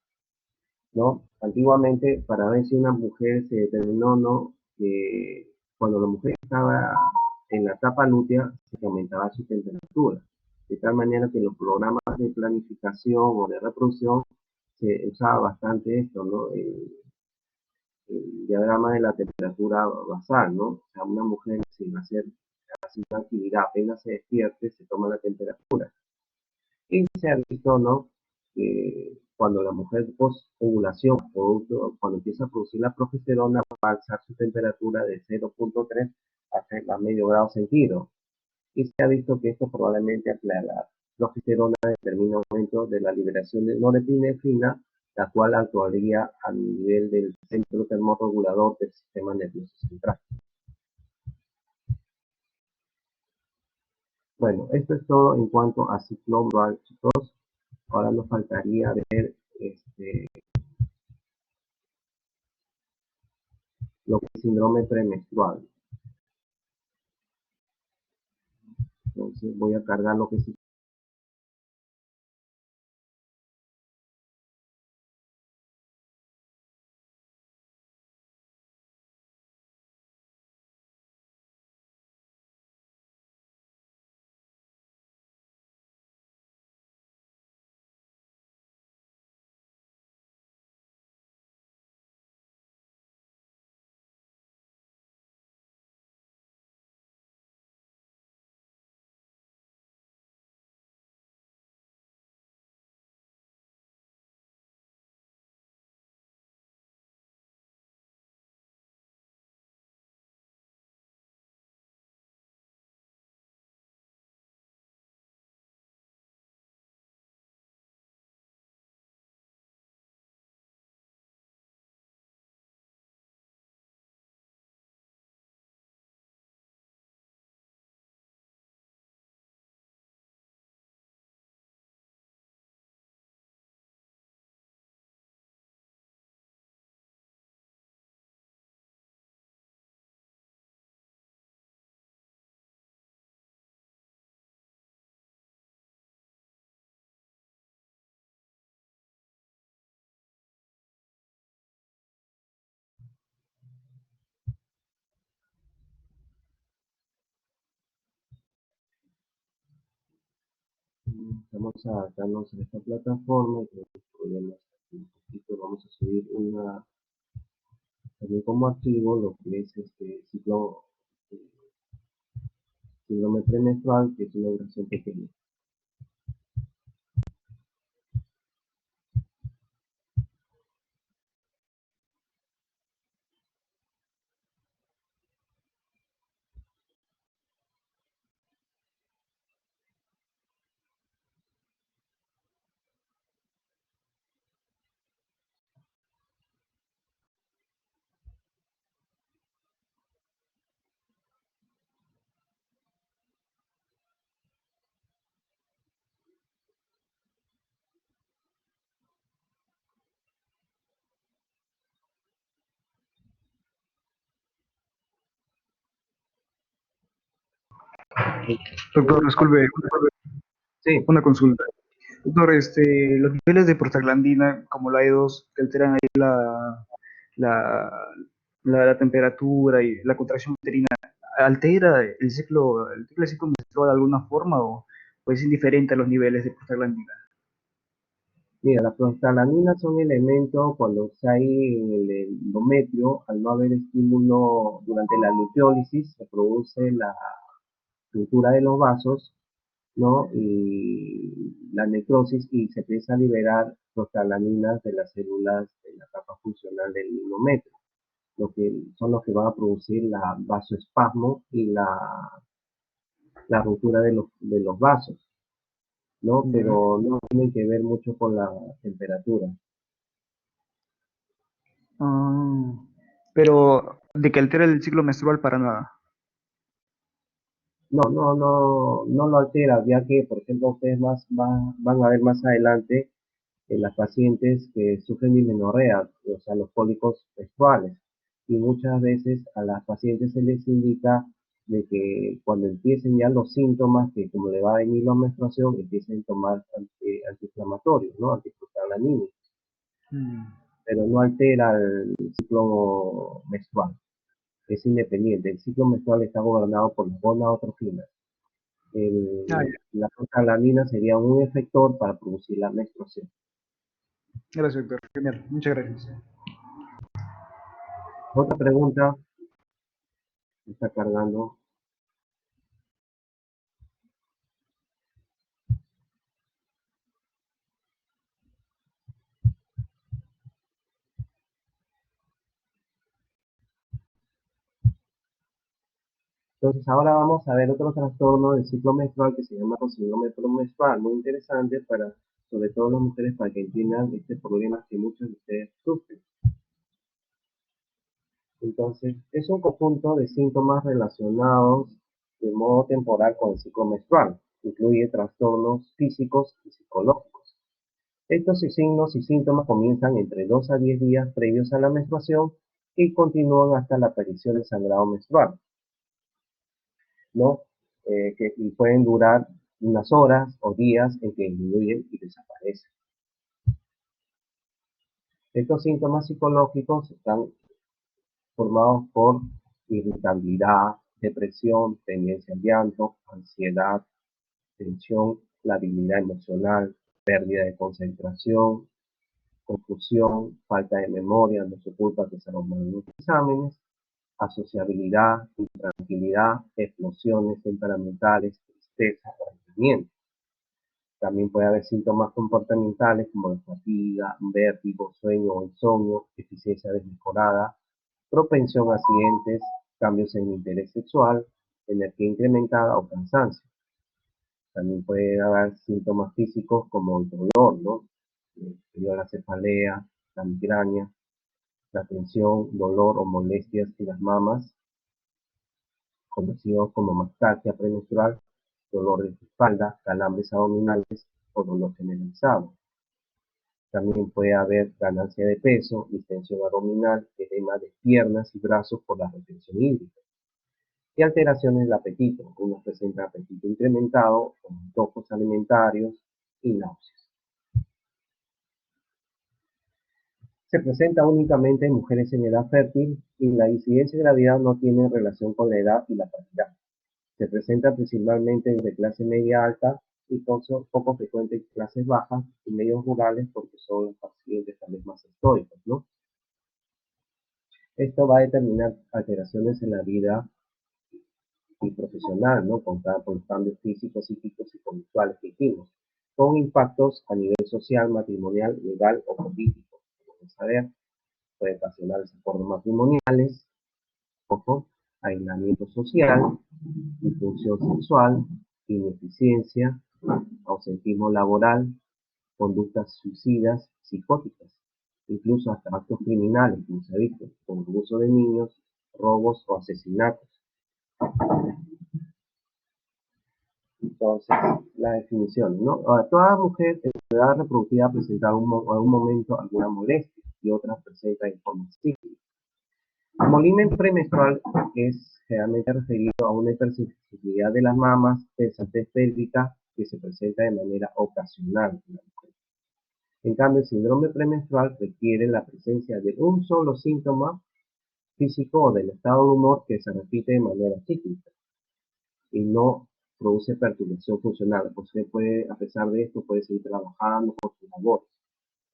¿no? Antiguamente, para ver si una mujer se determinó o no, que cuando la mujer estaba en la etapa lútea, se aumentaba su temperatura. De tal manera que en los programas de planificación o de reproducción se usaba bastante esto, ¿no? El diagrama de la temperatura basal, ¿no? O sea, una mujer sin hacer una actividad, apenas se despierte, se toma la temperatura. Y se ha visto, ¿no? Que cuando la mujer post-ovulación, cuando empieza a producir la progesterona, va a alzar su temperatura de 0.3 a medio grado centígrado. Y se ha visto que esto probablemente a la progesterona determina un aumento de la liberación de norepinefrina, la cual actuaría a nivel del centro termorregulador del sistema nervioso central. Bueno, esto es todo en cuanto a ciclo menstrual, chicos. Ahora nos faltaría ver lo que es síndrome premenstrual. Entonces voy a cargar lo que es. Vamos a adaptarnos a esta plataforma y tenemos problemas aquí un poquito. Vamos a subir también como archivo lo que es este ciclo, síndrome premenstrual, que es una duración pequeña. Doctor, disculpe, Sí, una consulta. Doctor, los niveles de prostaglandina, como la E2, que alteran ahí la, la temperatura y la contracción uterina, ¿altera el ciclo menstrual de alguna forma o es indiferente a los niveles de prostaglandina? mira, las prostaglandinas son elementos cuando está ahí en el endometrio, al no haber estímulo durante la nucleólisis, se produce la ruptura de los vasos, ¿no? Y la necrosis y se empieza a liberar prostaglandinas de las células de la capa funcional del endometrio, lo que son los que van a producir la vasoespasmo y la ruptura de los vasos, ¿no? Ya. Pero no tienen que ver mucho con la temperatura. Ah, pero de que altera el ciclo menstrual para nada. no lo altera, ya que, por ejemplo, ustedes van a ver más adelante las pacientes que sufren dismenorrea, o sea, los cólicos menstruales. Y muchas veces a las pacientes se les indica de que cuando empiecen ya los síntomas, que como le va a venir la menstruación, empiecen a tomar antiinflamatorios, ¿no? Antiprostaglanina, Mm. pero no altera el ciclo menstrual, es independiente. El ciclo menstrual está gobernado por las gonadotrofinas. Ah, ya. La prostaglandina sería un efector para producir la menstruación. Gracias, doctor. Genial. Muchas gracias. Otra pregunta, está cargando. Entonces ahora vamos a ver otro trastorno del ciclo menstrual que se llama síndrome premenstrual, muy interesante para, sobre todo las mujeres, para que entiendan este problema que muchos de ustedes sufren. Entonces, es un conjunto de síntomas relacionados de modo temporal con el ciclo menstrual. Incluye trastornos físicos y psicológicos. Estos signos y síntomas comienzan entre 2 a 10 días previos a la menstruación y continúan hasta la aparición del sangrado menstrual, ¿no? Y pueden durar unas horas o días en que disminuyen y desaparecen. Estos síntomas psicológicos están formados por irritabilidad, depresión, tendencia al llanto, ansiedad, tensión, la habilidad emocional, pérdida de concentración, confusión, falta de memoria, no se culpa que se rompan los exámenes, asociabilidad, intranquilidad, explosiones temperamentales, tristeza, abatimiento. También puede haber síntomas comportamentales como la fatiga, vértigo, sueño o insomnio, eficiencia desmejorada, propensión a accidentes, cambios en el interés sexual, energía incrementada o cansancio. También puede haber síntomas físicos como el dolor, ¿no? La cefalea, la migraña, la tensión, dolor o molestias en las mamas, conocidos como mascardia premenstrual, dolor de espalda, calambres abdominales o dolor generalizado. También puede haber ganancia de peso, distensión abdominal, edema de piernas y brazos por la retención hídrica. Y alteraciones del apetito. Unos presentan apetito incrementado, con antojos alimentarios y náuseas. Se presenta únicamente en mujeres en edad fértil y la incidencia de gravedad no tiene relación con la edad y la calidad. Se presenta principalmente en de clase media alta y poco frecuente en clases bajas y medios rurales porque son los pacientes tal vez más estoicos, ¿no? Esto va a determinar alteraciones en la vida y profesional, ¿no? Por los cambios físicos, psíquicos y conductuales que hicimos, con impactos a nivel social, matrimonial, legal o político. Como saber, puede ocasionar desacuerdos matrimoniales, ojo, aislamiento social, disfunción sexual, ineficiencia, ausentismo laboral, conductas suicidas, psicóticas, incluso hasta actos criminales, como se ha visto, como el uso de niños, robos o asesinatos. Entonces, la definición, ¿no? Ahora, toda mujer en su edad reproductiva presenta en algún momento alguna molestia y otras presenta en forma cíclica. El molimen premenstrual es generalmente referido a una hipersensibilidad de las mamas, pesadez pélvica que se presenta de manera ocasional en la mujer. En cambio, el síndrome premenstrual requiere la presencia de un solo síntoma físico o del estado de humor que se repite de manera cíclica y no produce perturbación funcional. Usted puede, a pesar de esto, puede seguir trabajando con su labor.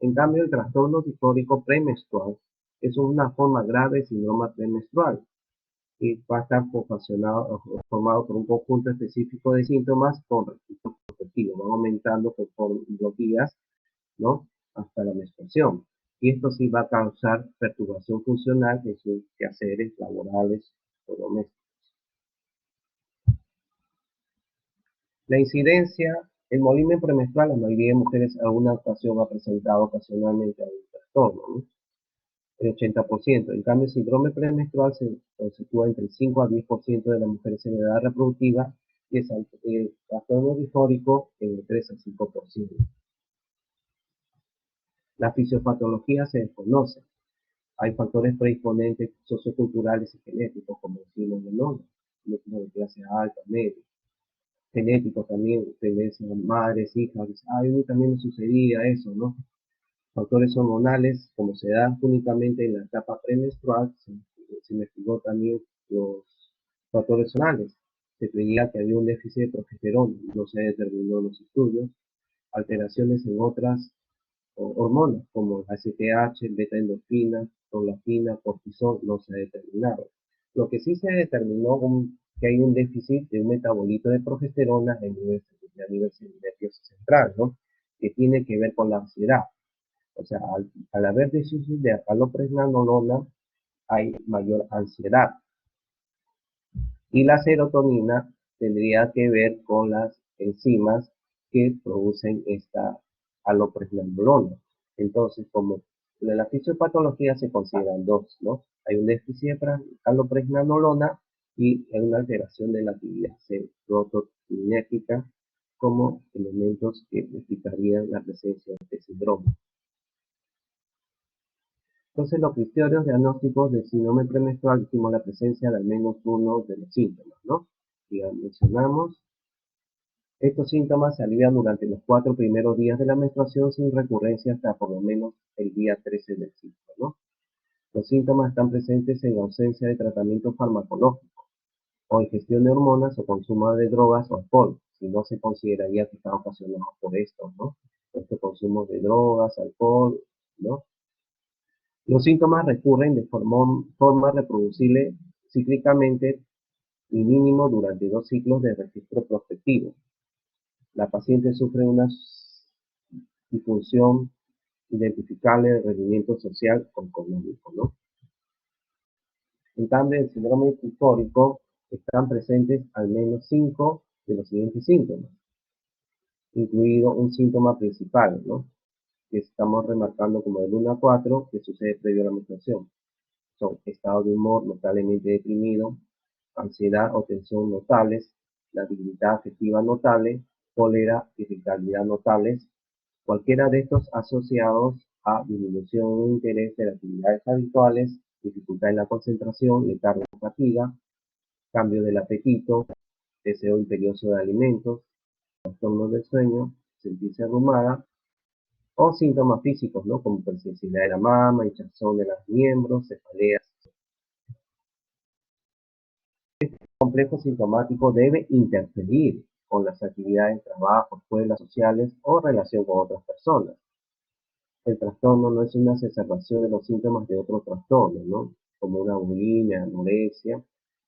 En cambio, el trastorno disfórico premenstrual es una forma grave de síndrome premenstrual y va a estar formado por un conjunto específico de síntomas con registros protectivos. Van aumentando conforme los días, ¿no? Hasta la menstruación. Y esto sí va a causar perturbación funcional en sus quehaceres laborales o domésticos. La incidencia, el molimen premenstrual, la mayoría de mujeres en alguna ocasión ha presentado ocasionalmente algún trastorno, ¿no? El 80%. En cambio, el síndrome premenstrual se sitúa entre el 5 a 10% de las mujeres en edad reproductiva y el trastorno disfórico en el 3 al 5%. La fisiopatología se desconoce. Hay factores predisponentes socioculturales y genéticos, como decimos en el de clase alta, media. Genéticos también, tendencia a madres, hijas, a mí también me sucedía eso, ¿no? Factores hormonales, como se dan únicamente en la etapa premenstrual, se investigó también los factores hormonales. Se creía que había un déficit de progesterona, no se determinó en los estudios. Alteraciones en otras hormonas, como ACTH, beta-endorfina, prolactina, cortisol, no se ha determinado. Lo que sí se determinó que hay un déficit de un metabolito de progesterona a nivel nervioso central, ¿no? Que tiene que ver con la ansiedad. O sea, al haber déficit de alopregnanolona, hay mayor ansiedad. Y la serotonina tendría que ver con las enzimas que producen esta alopregnanolona. Entonces, como en la fisiopatología se consideran dos, ¿no? Hay un déficit de alopregnanolona y hay una alteración de la actividad serotoninérgica como elementos que explicarían la presencia de este síndrome. Entonces, los criterios diagnósticos de síndrome premenstrual hicimos la presencia de al menos uno de los síntomas, ¿no? Ya mencionamos, estos síntomas se alivian durante los 4 primeros días de la menstruación sin recurrencia hasta por lo menos el día 13 del ciclo, ¿no? Los síntomas están presentes en ausencia de tratamiento farmacológico o ingestión de hormonas o consumo de drogas o alcohol, si no se consideraría que está ocasionado por esto, ¿no? Este consumo de drogas, alcohol, ¿no? Los síntomas recurren de forma reproducible cíclicamente y mínimo durante 2 ciclos de registro prospectivo. La paciente sufre una disfunción identificable de rendimiento social o económico, ¿no? En cambio, en el síndrome disfórico están presentes al menos 5 de los siguientes síntomas, incluido un síntoma principal, ¿no? Que estamos remarcando como del 1 a 4, que sucede previo a la menstruación. Son estado de humor notablemente deprimido, ansiedad o tensión notables, la debilidad afectiva notable, cólera, irritabilidad notables, cualquiera de estos asociados a disminución de interés de las actividades habituales, dificultad en la concentración, letargo o fatiga, cambio del apetito, deseo imperioso de alimentos, trastornos del sueño, sentirse abrumada, o síntomas físicos, ¿no? Como hipersensibilidad de la mama, hinchazón de los miembros, cefaleas. Complejo sintomático debe interferir con las actividades, trabajo, escuelas, sociales o relación con otras personas. El trastorno no es una exacerbación de los síntomas de otro trastorno, ¿no? Como una bulimia, anorexia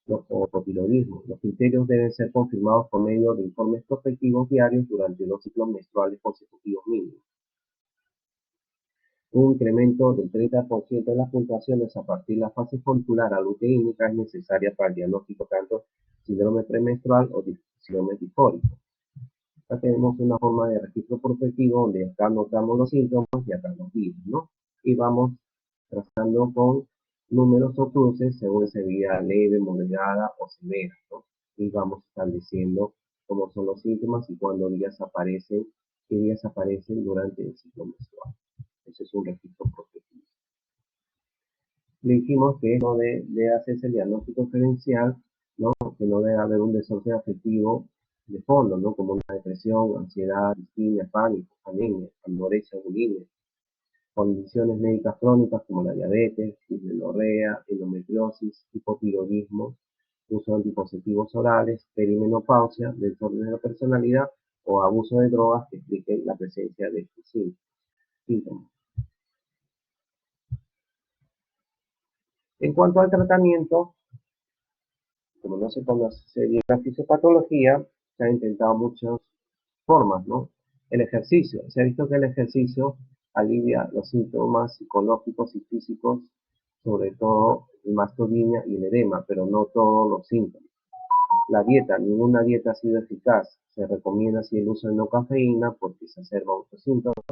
o hipotiroidismo. Los criterios deben ser confirmados por medio de informes prospectivos diarios durante 2 ciclos menstruales consecutivos mínimos. Un incremento del 30% de las puntuaciones a partir de la fase folicular luteínica es necesaria para el diagnóstico tanto síndrome premenstrual o síndrome disfórico. Acá tenemos una forma de registro prospectivo donde acá anotamos los síntomas y acá los días, ¿no? Y vamos trazando con números o cruces según sería leve, moderada o severa, ¿no? Y vamos estableciendo cómo son los síntomas y cuándo días aparecen, qué días aparecen durante el ciclo menstrual. Ese es un registro prospectivo. Le dijimos que no debe hacerse el diagnóstico diferencial, ¿no? Que no debe haber un desorden afectivo de fondo, ¿no? Como una depresión, ansiedad, distimia, pánico, anemia, anorexia, bulimia, condiciones médicas crónicas como la diabetes, dismenorrea, endometriosis, hipotiroidismo, uso de anticonceptivos orales, perimenopausia, desorden de la personalidad o abuso de drogas que expliquen la presencia de estos síntomas. En cuanto al tratamiento, como no se conoce bien la fisiopatología, se han intentado muchas formas, ¿no? El ejercicio. Se ha visto que el ejercicio alivia los síntomas psicológicos y físicos, sobre todo el mastodinia y el edema, pero no todos los síntomas. La dieta. Ninguna dieta ha sido eficaz. Se recomienda así el uso de no cafeína porque se exacerban otros síntomas.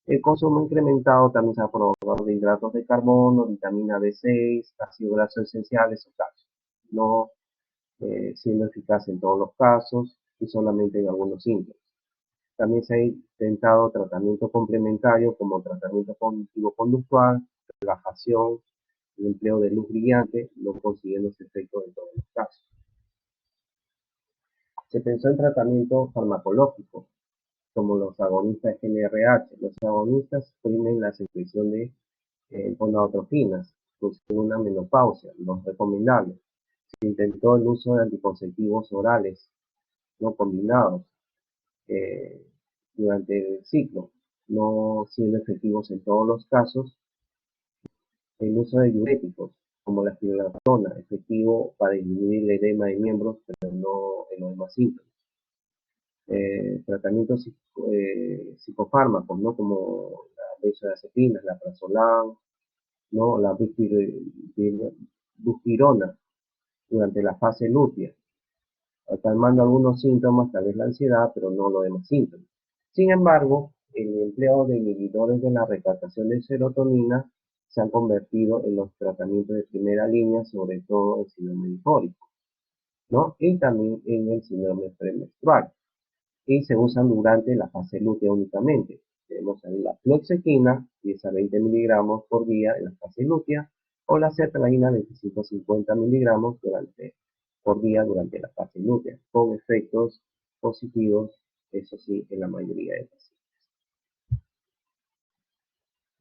El consumo incrementado también se ha probado de hidratos de carbono, vitamina B6, ácidos grasos esenciales o calcio. No siendo eficaz en todos los casos y solamente en algunos síntomas. También se ha intentado tratamiento complementario como tratamiento cognitivo-conductual, relajación, el empleo de luz brillante, no consiguiendo ese efecto en todos los casos. Se pensó en tratamiento farmacológico, como los agonistas GnRH. Los agonistas suprimen la secreción de gonadotrofinas, producen una menopausia, no recomendable. Se intentó el uso de anticonceptivos orales no combinados eh, durante el ciclo, no siendo efectivos en todos los casos. El uso de diuréticos, como la espirulina, efectivo para disminuir el edema de miembros, pero no en los demás síntomas. Tratamientos psicofármacos, ¿no? Como la benzodiazepinas, la prazolam, ¿no? La buspirona durante la fase lútea, calmando algunos síntomas, tal vez la ansiedad, pero no los demás síntomas. Sin embargo, el empleo de inhibidores de la recaptación de serotonina se han convertido en los tratamientos de primera línea, sobre todo en síndrome difórico, ¿no? Y también en el síndrome premenstrual. Y se usan durante la fase lútea únicamente. Tenemos ahí la fluoxetina, 10 a 20 miligramos por día en la fase lútea, o la sertralina, 25 a 50 miligramos por día durante la fase lútea, con efectos positivos, eso sí, en la mayoría de pacientes.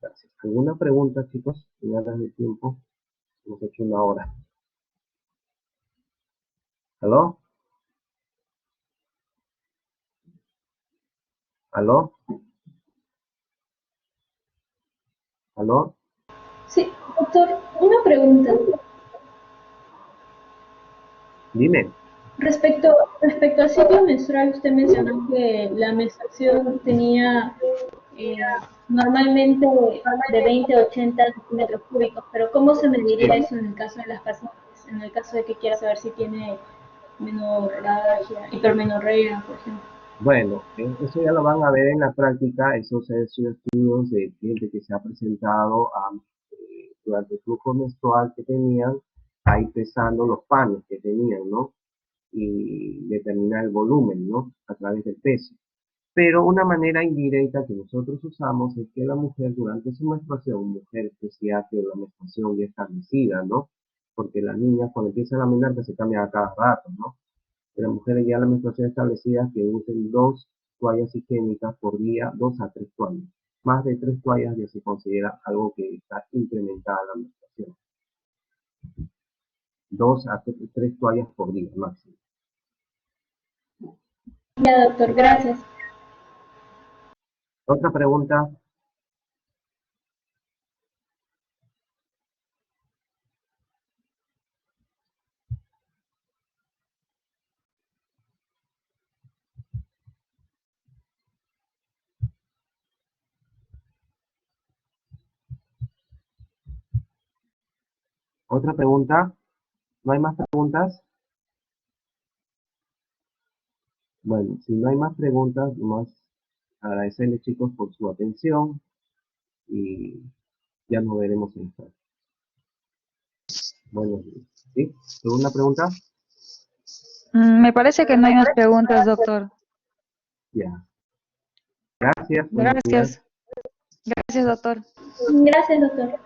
Gracias. ¿Alguna pregunta, chicos? Señalas de tiempo. Hemos hecho 1 hora. ¿Aló? ¿Aló? ¿Aló? Sí, doctor, una pregunta. Dime. Respecto al ciclo menstrual, usted mencionó que la menstruación tenía normalmente de 20 a 80 centímetros cúbicos, pero ¿cómo se mediría eso en el caso de las pacientes? En el caso de que quiera saber si tiene menorragia, hipermenorrea, por ejemplo. Bueno, eso ya lo van a ver en la práctica, esos estudios de gente que se ha presentado durante el flujo menstrual que tenían, ahí pesando los panes que tenían, ¿no? Y determinar el volumen, ¿no? A través del peso. Pero una manera indirecta que nosotros usamos es que la mujer durante su menstruación, mujer que sí hace la menstruación ya establecida, ¿no? Porque las niñas cuando empiezan la menarca se cambian a cada rato, ¿no? De las mujeres ya la menstruación establecida que usen 2 toallas higiénicas por día, 2 a 3 toallas. Más de 3 toallas ya se considera algo que está incrementada la menstruación. 2 a 3 toallas por día máximo. Ya, doctor, gracias. Otra pregunta. Otra pregunta. ¿No hay más preguntas? Bueno, si no hay más preguntas, más agradecerles chicos por su atención y ya nos veremos en esta. Bueno, ¿sí? ¿Alguna pregunta? Me parece que no hay más preguntas, doctor. Ya. Gracias. Buenos días. Gracias. Gracias, doctor. Gracias, doctor.